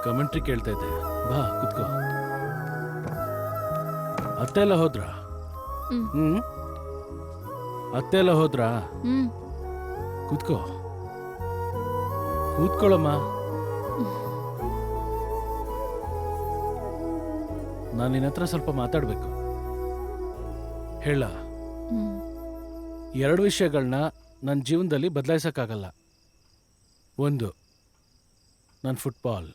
Commentary ಕೇಳ್ತಾ ಇದ್ದೆ. ಬಾ ಕುತ್ಕೋ. ಅತ್ತೆ ಎಲ್ಲ ಹೋದ್ರಾ? ಅತ್ತೆ ಎಲ್ಲ ಹೋದ್ರಾ? ಕೂತ್ಕೋ, ಕೂತ್ಕೊಳ್ಳಮ್ಮ. ನಾನು ನಿನ್ನ ಹತ್ರ ಸ್ವಲ್ಪ ಮಾತಾಡ್ಬೇಕು. ಹೇಳ. 2 ವಿಷಯಗಳನ್ನ ನನ್ನ ಜೀವನದಲ್ಲಿ ಬದಲಾಯಿಸಕ್ಕಾಗಲ್ಲ. ಒಂದು, ನನ್ನ ಫುಟ್ಬಾಲ್.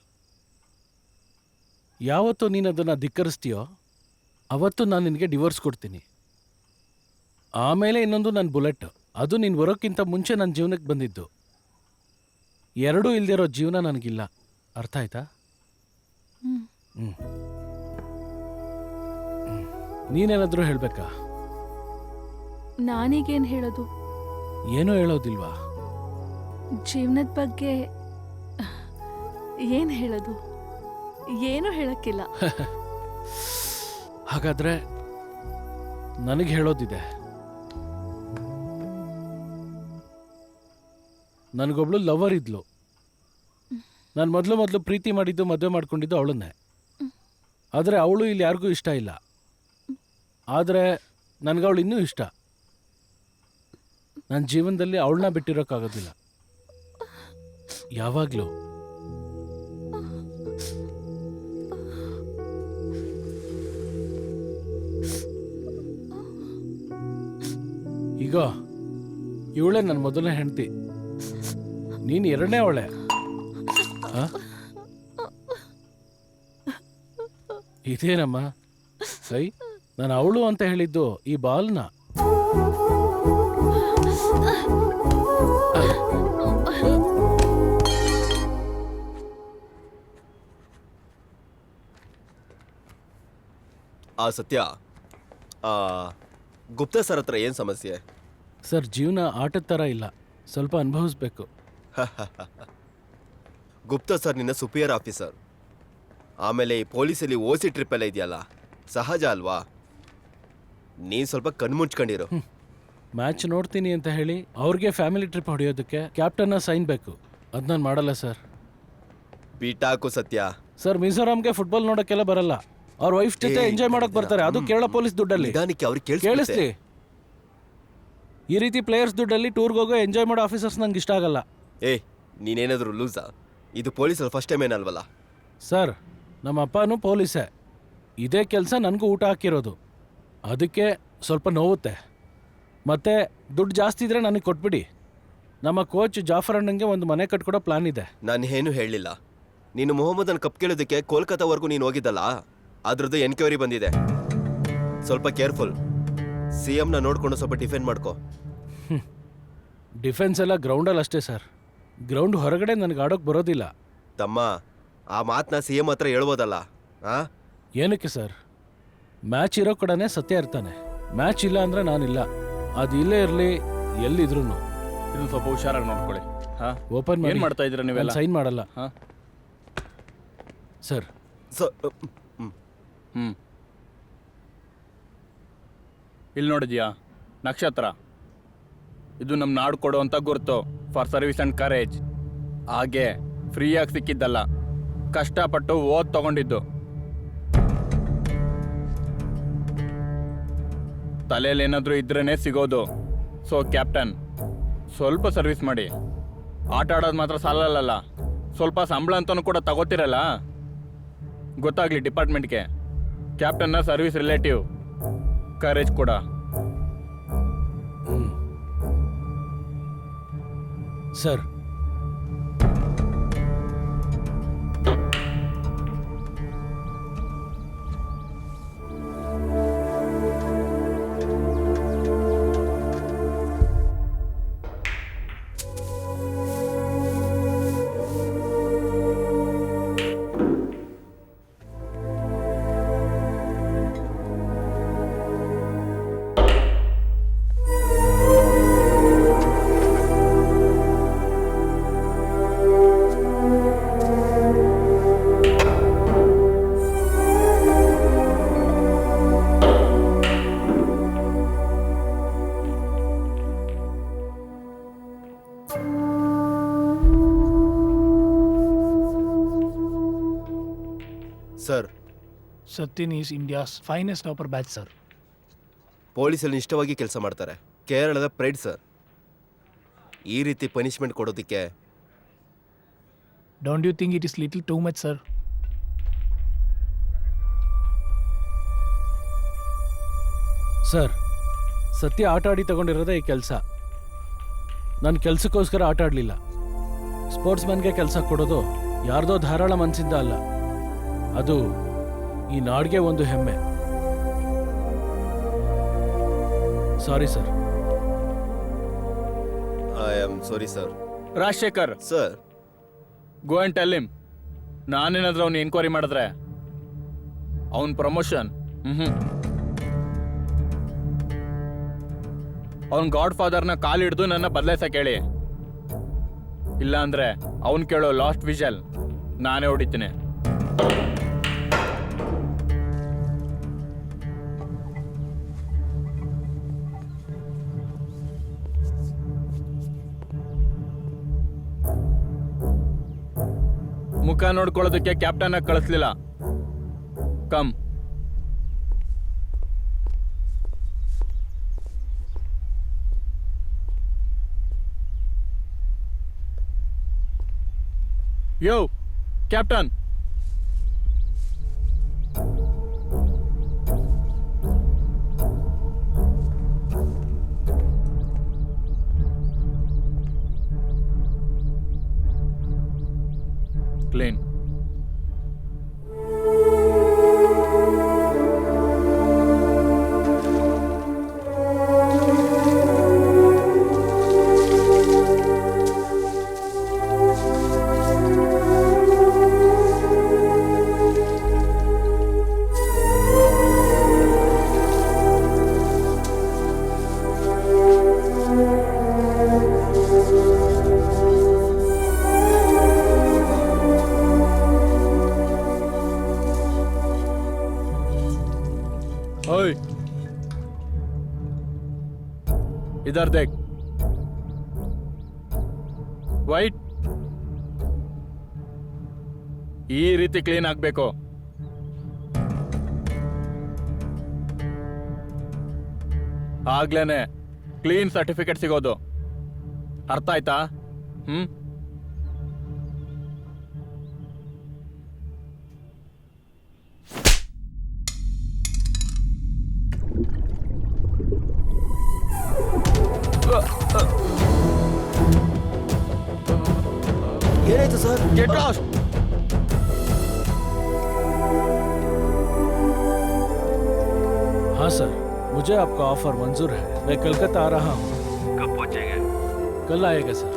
ಯಾವತ್ತೂ ನೀನು ಅದನ್ನು ಧಿಕ್ಕರಿಸ್ತೀಯೋ ಅವತ್ತು ನಾನು ನಿನಗೆ ಡಿವೋರ್ಸ್ ಕೊಡ್ತೀನಿ. ಆಮೇಲೆ ಇನ್ನೊಂದು, ನನ್ನ ಬುಲೆಟ್. ಅದು ನೀನು ಬರೋಕ್ಕಿಂತ ಮುಂಚೆ ನನ್ನ ಜೀವನಕ್ಕೆ ಬಂದಿದ್ದು. 2 ಇಲ್ದಿರೋ ಜೀವನ ನನಗಿಲ್ಲ. ಅರ್ಥ ಆಯ್ತಾ? ನೀನೇನಾದ್ರೂ ಹೇಳ್ಬೇಕಾ? ನಾನೀಗೇನು ಹೇಳೋದು? ಏನೂ ಹೇಳೋದಿಲ್ವಾ? ಜೀವನದ ಬಗ್ಗೆ ಏನು ಹೇಳೋದು? ಏನೂ ಹೇಳಕ್ಕಿಲ್ಲ. ಹಾಗಾದ್ರೆ ನನಗೆ ಹೇಳೋದಿದೆ. ನನಗೊಬ್ಳು ಲವರ್ ಇದ್ಲು. ನಾನು ಮೊದಲು ಪ್ರೀತಿ ಮಾಡಿದ್ದು, ಮದುವೆ ಮಾಡ್ಕೊಂಡಿದ್ದು ಅವಳನ್ನೇ. ಆದರೆ ಅವಳು ಇಲ್ಲಿ ಯಾರಿಗೂ ಇಷ್ಟ ಇಲ್ಲ. ಆದರೆ ನನಗವಳು ಇನ್ನೂ ಇಷ್ಟ. ನನ್ನ ಜೀವನದಲ್ಲಿ ಅವಳನ್ನ ಬಿಟ್ಟಿರೋಕ್ಕಾಗೋದಿಲ್ಲ ಯಾವಾಗಲೂ. ಈಗ ಇವಳೇ ನನ್ನ ಮೊದಲನೇ ಹೆಂಡತಿ, ನೀನು 2ನೇ ಅವಳೆ. ಇದೇನಮ್ಮ ಸೈ? ನಾನು ಅವಳು ಅಂತ ಹೇಳಿದ್ದು ಈ ಬಾಲ್ನ. ಸತ್ಯ, ಗುಪ್ತಾ ಸರ್ ಹತ್ರ ಏನು ಸಮಸ್ಯೆ? ಸರ್, ಜೀವನ ಆಟದ ಥರ ಇಲ್ಲ, ಸ್ವಲ್ಪ ಅನುಭವಿಸ್ಬೇಕು. ಗುಪ್ತಾ ಸರ್ ನಿನ್ನ ಸುಪಿಯರ್ ಆಫೀಸರ್. ಆಮೇಲೆ ಈ ಪೊಲೀಸಲ್ಲಿ ಓಸಿ ಟ್ರಿಪ್ ಎಲ್ಲ ಇದೆಯಲ್ಲ, ಸಹಜ ಅಲ್ವಾ? ನೀನು ಸ್ವಲ್ಪ ಕಣ್ಮುಚ್ಕೊಂಡಿರು. ಮ್ಯಾಚ್ ನೋಡ್ತೀನಿ ಅಂತ ಹೇಳಿ ಅವ್ರಿಗೆ ಫ್ಯಾಮಿಲಿ ಟ್ರಿಪ್ ಹೊಡೆಯೋದಕ್ಕೆ ಕ್ಯಾಪ್ಟನ್ನ ಸೈನ್ ಬೇಕು. ಅದು ನಾನು ಮಾಡಲ್ಲ ಸರ್. ಬಿಟಾಕು ಸತ್ಯ. ಸರ್, ಮಿಜೋರಾಮ್ಗೆ ಫುಟ್ಬಾಲ್ ನೋಡೋಕ್ಕೆಲ್ಲ ಬರಲ್ಲ. ಅವ್ರ ವೈಫ್ ಜೊತೆ ಎಂಜಾಯ್ ಮಾಡಕ್ ಬರ್ತಾರೆ, ಅದು ಕೇರಳ ಪೊಲೀಸ್ ದುಡ್ಡಲ್ಲಿ. ಕೇಳಿಸ್ಲಿ, ಈ ರೀತಿ ಪ್ಲೇಯರ್ಸ್ ದುಡ್ಡಲ್ಲಿ ಟೂರ್ಗೆ ಹೋಗೋ ಎಂಜಾಯ್ ಮಾಡೋ ಆಫೀಸರ್ಸ್ ನಂಗೆ ಇಷ್ಟ ಆಗಲ್ಲ. ನೀನೇನಾದರೂ ಲೂಸಾ? ಇದು ಪೊಲೀಸಲ್ಲಿ ಫಸ್ಟ್ ಟೈಮ್ ಏನಲ್ವಲ್ಲ? ಸರ್, ನಮ್ಮ ಅಪ್ಪನೂ ಪೊಲೀಸೇ. ಇದೇ ಕೆಲಸ ನನಗೂ ಊಟ ಹಾಕಿರೋದು. ಅದಕ್ಕೆ ಸ್ವಲ್ಪ ನೋವುತ್ತೆ. ಮತ್ತೆ ದುಡ್ಡು ಜಾಸ್ತಿ ಇದ್ರೆ ನನಗೆ ಕೊಟ್ಬಿಡಿ. ನಮ್ಮ ಕೋಚ್ ಜಾಫರ್ ಅಣ್ಣಂಗೆ ಒಂದು ಮನೆ ಕಟ್ಕೊಡೋ ಪ್ಲಾನ್ ಇದೆ. ನಾನು ಏನು ಹೇಳಲಿಲ್ಲ. ನೀನು ಮೊಹಮ್ಮದನ್ ಕಪ್ ಕೇಳೋದಕ್ಕೆ ಕೋಲ್ಕತ್ತಾವರೆಗೂ ನೀನು ಹೋಗಿದ್ದಲ್ಲ, ಅದ್ರದ್ದು ಎನ್ಕ್ವೈರಿ ಬಂದಿದೆ. ಸ್ವಲ್ಪ ಕೇರ್ಫುಲ್. CMನ ನೋಡ್ಕೊಂಡು ಸ್ವಲ್ಪ ಡಿಫೆಂಡ್ ಮಾಡ್ಕೋ. ಡಿಫೆನ್ಸ್ ಎಲ್ಲ ಗ್ರೌಂಡಲ್ಲಿ ಅಷ್ಟೇ ಸರ್. ಗ್ರೌಂಡ್ ಹೊರಗಡೆ ನನಗೆ ಆಡೋಕೆ ಬರೋದಿಲ್ಲ. ತಮ್ಮ, ಆ ಮಾತನ್ನ CM ಹತ್ರ ಹೇಳ್ಬೋದಲ್ಲ? ಏನಕ್ಕೆ ಸರ್? ಮ್ಯಾಚ್ ಇರೋ ಕಡೆನೇ ಸತ್ಯ ಇರ್ತಾನೆ. ಮ್ಯಾಚ್ ಇಲ್ಲ ಅಂದ್ರೆ ನಾನಿಲ್ಲ. ಅದು ಇಲ್ಲೇ ಇರಲಿ, ಎಲ್ಲಿದ್ರು. ಇದು ಸ್ವಲ್ಪ ಹುಷಾರಾಗಿ ನೋಡ್ಕೊಳ್ಳಿ. ಓಪನ್ ಏನು ಮಾಡ್ತಾ ಇದ್ದೀರಾ ನೀವೆಲ್ಲ? ಸೈನ್ ಮಾಡಲ್ಲ ಸರ್. ಇಲ್ಲಿ ನೋಡಿದ್ಯಾ ನಕ್ಷತ್ರ? ಇದು ನಮ್ಮ ನಾಡು ಕೊಡುವಂಥ ಗುರುತು ಫಾರ್ ಸರ್ವಿಸ್ ಆ್ಯಂಡ್ ಕರೇಜ್. ಹಾಗೆ ಫ್ರೀಯಾಗಿ ಸಿಕ್ಕಿದ್ದಲ್ಲ, ಕಷ್ಟಪಟ್ಟು ಓದ್ ತಗೊಂಡಿದ್ದು. ತಲೆಯಲ್ಲಿ ಏನಾದರೂ ಇದ್ರೇ ಸಿಗೋದು. ಸೊ ಕ್ಯಾಪ್ಟನ್, ಸ್ವಲ್ಪ ಸರ್ವಿಸ್ ಮಾಡಿ. ಆಟ ಆಡೋದು ಮಾತ್ರ ಸಾಲಲ್ಲ, ಸ್ವಲ್ಪ ಸಂಬಳ ಅಂತಲೂ ಕೂಡ ತಗೋತಿರಲ್ಲ. ಗೊತ್ತಾಗ್ಲಿ ಡಿಪಾರ್ಟ್ಮೆಂಟ್ಗೆ, ಕ್ಯಾಪ್ಟನ್ನ ಸರ್ವಿಸ್ ರಿಲೇಟಿವ್, ಕರೇಜ್ ಕೂಡ. Sir, sir, Satin is India's finest upper batch, sir. ಪೊಲೀಸಲ್ಲಿ ನಿಷ್ಠವಾಗಿ ಕೆಲಸ ಮಾಡ್ತಾರೆ. ಕೇರಳದ ಪ್ರೈಡ್ ಸರ್. ಈ ರೀತಿ ಪನಿಷ್ಮೆಂಟ್ ಕೊಡೋದಕ್ಕೆ Don't you think it is little too much, sir? Sir, ಸತ್ಯ ಆಟ ಆಡಿ ತಗೊಂಡಿರೋದೇ ಈ ಕೆಲಸ. ನಾನು ಕೆಲಸಕ್ಕೋಸ್ಕರ ಆಟ ಆಡಲಿಲ್ಲ. ಸ್ಪೋರ್ಟ್ಸ್ ಮ್ಯಾನ್ಗೆ ಕೆಲಸ ಕೊಡೋದು ಯಾರ್ದೋ ಧಾರಾಳ ಮನಸ್ಸಿಂದ ಅಲ್ಲ, ಅದು ಈ ನಾಡಿಗೆ ಒಂದು ಹೆಮ್ಮೆ. Sorry sir. I am sorry sir. Rajashekar, sir, go and tell him. ನಾನೇನಾದ್ರೂ ಅವ್ನು ಎನ್ಕ್ವೈರಿ ಮಾಡಿದ್ರೆ ಅವನ್ ಪ್ರಮೋಷನ್ ಅವನ್ ಗಾಡ್ ಫಾದರ್ನ ಕಾಲಿಡ್ದು ನನ್ನ ಬದಲಾಯಿಸಕ್ಕೆ ಹೇಳಿ. ಇಲ್ಲ ಅಂದ್ರೆ ಅವನ್ ಕೇಳೋ ಲಾಸ್ಟ್ ವಿಷಲ್ ನಾನೇ ಹೊಡಿತೀನಿ. ಮುಖ ನೋಡ್ಕೊಳ್ಳೋದಕ್ಕೆ ಕ್ಯಾಪ್ಟನ್ ಆಗಿ ಕಳಿಸ್ಲಿಲ್ಲ. ಕಮ್. ಯೋ ಕ್ಯಾಪ್ಟನ್, ಕ್ಲೀನ್. ओए इधर देख. ವೈಟ್ ಈ ರೀತಿ ಕ್ಲೀನ್ ಆಗ್ಬೇಕು. ಆಗ್ಲೇನೆ ಕ್ಲೀನ್ ಸರ್ಟಿಫಿಕೇಟ್ ಸಿಗೋದು. ಅರ್ಥ ಆಯ್ತಾ? ಏನಾಯ್ತು ಸರ್? Get lost. हाँ सर, मुझे आपका ऑफर मंजूर है. मैं कलकत्ता आ रहा हूँ. कब पहुंचेंगे? कल आएगा सर.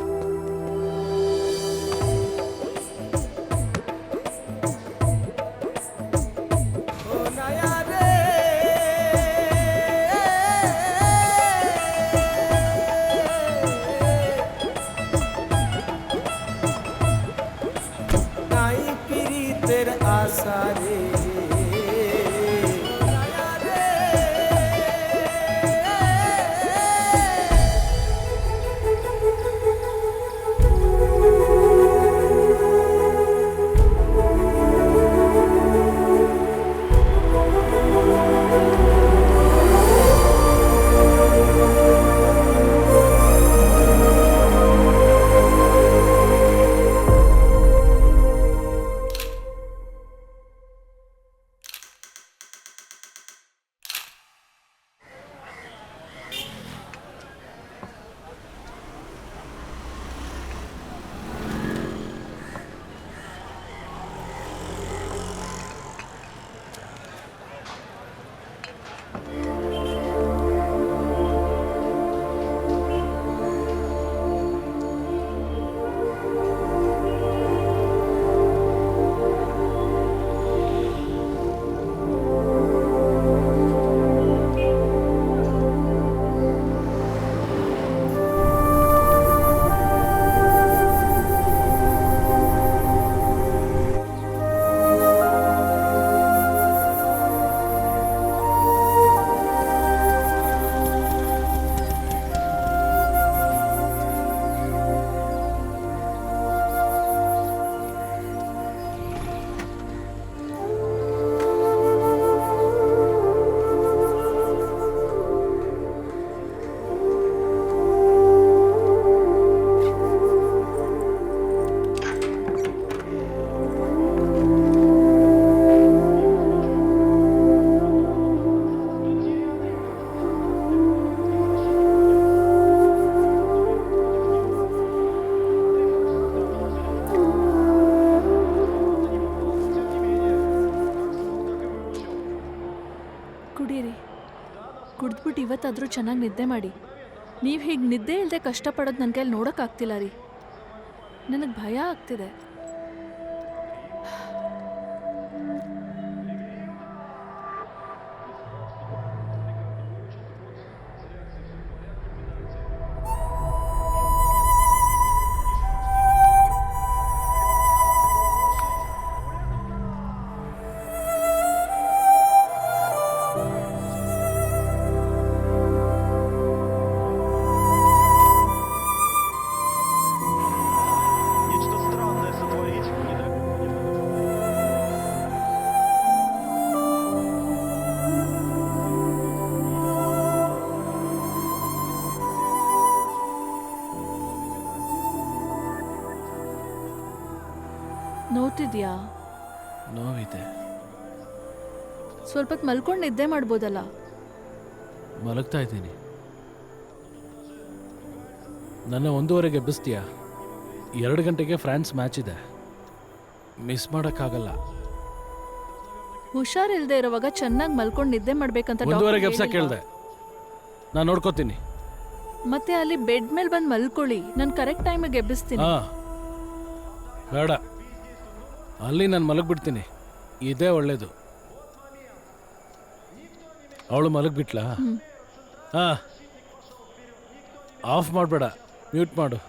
ಮಲ್ಕೊಂಡ್ಬಿಟ್ಟು ಇವತ್ತಾದರೂ ಚೆನ್ನಾಗಿ ನಿದ್ದೆ ಮಾಡಿ. ನೀವು ಹೀಗೆ ನಿದ್ದೆ ಇಲ್ಲದೆ ಕಷ್ಟಪಡೋದು ನನ್ನ ಕೈಯಲ್ಲಿ ನೋಡೋಕ್ಕಾಗ್ತಿಲ್ಲ ರೀ. ನನಗೆ ಭಯ ಆಗ್ತಿದೆ. Нечто странное сотворить не так. ನೋವ್ತಿದ್ಯಾ? ನೋವಿದೆ. ಸ್ವಲ್ಪ ಹೊತ್ತು ಮಲ್ಕೊಂಡು ನಿದ್ದೆ ಮಾಡ್ಬೋದಲ್ಲ. ಮಲಗ್ತಾ ಇದ್ದೀನಿ. ನನ್ನ 1:30ಗೆ ಎಬ್ಬಿಸ್ತೀಯಾ? 2 ಗಂಟೆಗೆ ಫ್ರಾನ್ಸ್ ಮ್ಯಾಚ್ ಇದೆ, ಮಿಸ್ ಮಾಡೋಕ್ಕಾಗಲ್ಲ. ಹುಷಾರಿಲ್ದೇ ಇರುವಾಗ ಚೆನ್ನಾಗಿ ಮಲ್ಕೊಂಡು ನಿದ್ದೆ ಮಾಡ್ಬೇಕಂತ ಡಾಕ್ಟರ್ 1:30ಗೆ ಎಬ್ಸಕ್ಕೆ ಹೇಳಿಲ್ವಾ? ಹೇಳ್ದೆ, ನಾನು ನೋಡ್ಕೋತೀನಿ. ಮತ್ತೆ ಅಲ್ಲಿ ಬೆಡ್ ಮೇಲೆ ಬಂದು ಮಲ್ಕೊಳ್ಳಿ, ನಾನು ಕರೆಕ್ಟ್ ಟೈಮಿಗೆ ಎಬ್ಬಿಸ್ತೀನಿ. ಹಾ, ಬೇಡ, ಅಲ್ಲಿ ನಾನು ಮಲಗ್ಬಿಡ್ತೀನಿ. ಇದೇ ಒಳ್ಳೇದು. ಅವಳು ಮಲಗ್ಬಿಟ್ಲಾ? ಹಾ, ಆಫ್ ಮಾಡಬೇಡ, ಮ್ಯೂಟ್ ಮಾಡು.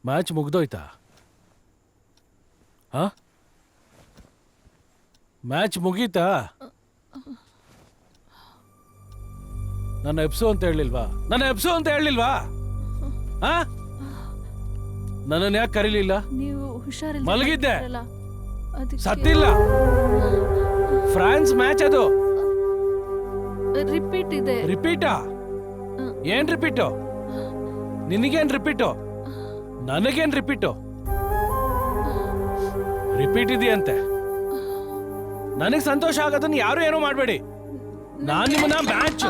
ಮ್ಯಾಚ್ ಮುಗ್ದೋಯ್ತಾ? ಹಾ, ಮ್ಯಾಚ್ ಮುಗೀತಾ? ನನ್ನ ಎಪ್ಸು ಅಂತ ಹೇಳಿಲ್ವಾ? ನನ್ನ ಎಪ್ಸು ಅಂತ ಹೇಳಿಲ್ವಾ? ಹಾ, ನನ್ನನ್ನು ಯಾಕೆ ಕರೀಲಿಲ್ಲ? ನೀವು ಹುಷಾರಿಲ್ಲ, ಮಲಗಿದ್ದೆ. ಅದಕ್ಕೆ ಸತ್ತಿಲ್ಲ. ಫ್ರಾನ್ಸ್ ಮ್ಯಾಚ್ ಅದು. ರಿಪೀಟ್ ಇದೆ. ರಿಪೀಟಾ? ಏನ್ ರಿಪೀಟು? ನಿನಗೇನ್ ರಿಪೀಟು? ನನಗೇನ್ ರಿಪೀಟು? ರಿಪೀಟ್ ಇದೆಯಂತೆ. ನನಗೆ ಸಂತೋಷ ಆಗೋದನ್ನ ಯಾರು ಏನೂ ಮಾಡಬೇಡಿ. ನಾನು ನಿಮ್ಮನ್ನ ಮ್ಯಾಚ್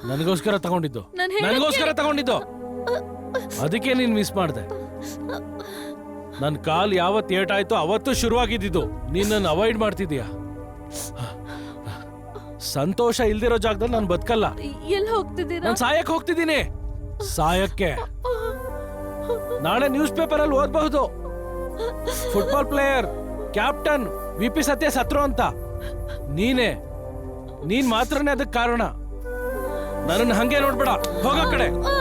ನನಗೋಸ್ಕರ ತಗೊಂಡಿದ್ದು ನಾನ್ ಹೇಳೋದ್ ನನಗೋಸ್ಕರ ತಗೊಂಡಿದ್ದು ಅದಕ್ಕೆ ನೀನ್ ಮಿಸ್ ಮಾಡ್ದೆ. ನನ್ ಕಾಲ್ ಯಾವತ್ತು ಏಟಾಯ್ತೋ ಅವತ್ತು ಶುರುವಾಗಿದ್ದು. ನೀನ್ ನನ್ನ ಅವಾಯ್ಡ್ ಮಾಡ್ತಿದೀಯಾ. ಸಂತೋಷ ಇಲ್ದಿರೋ ಜಾಗದಲ್ಲಿ ನಾನು ಬದುಕಲ್ಲ. ಎಲ್ಲಿ ಹೋಗ್ತಿದ್ದೀರಾ? ನಾನು ಸಾಯಕ್ಕೆ ಹೋಗ್ತಿದ್ದೀನಿ. ಸಾಯಕ್ಕೆ ನಾಳೆ ನ್ಯೂಸ್ ಪೇಪರ್ ಅಲ್ಲಿ ಓದಬಹುದು, ಫುಟ್ಬಾಲ್ ಪ್ಲೇಯರ್ ಕ್ಯಾಪ್ಟನ್ VP ಸತ್ಯ ಸತ್ರು ಅಂತ. ನೀನ್ ಮಾತ್ರನೇ ಅದಕ್ಕೆ ಕಾರಣ. ನನ್ನನ್ನು ಹಂಗೆ ನೋಡ್ಬೇಡ, ಹೋಗೋ ಕಡೆ. ಆ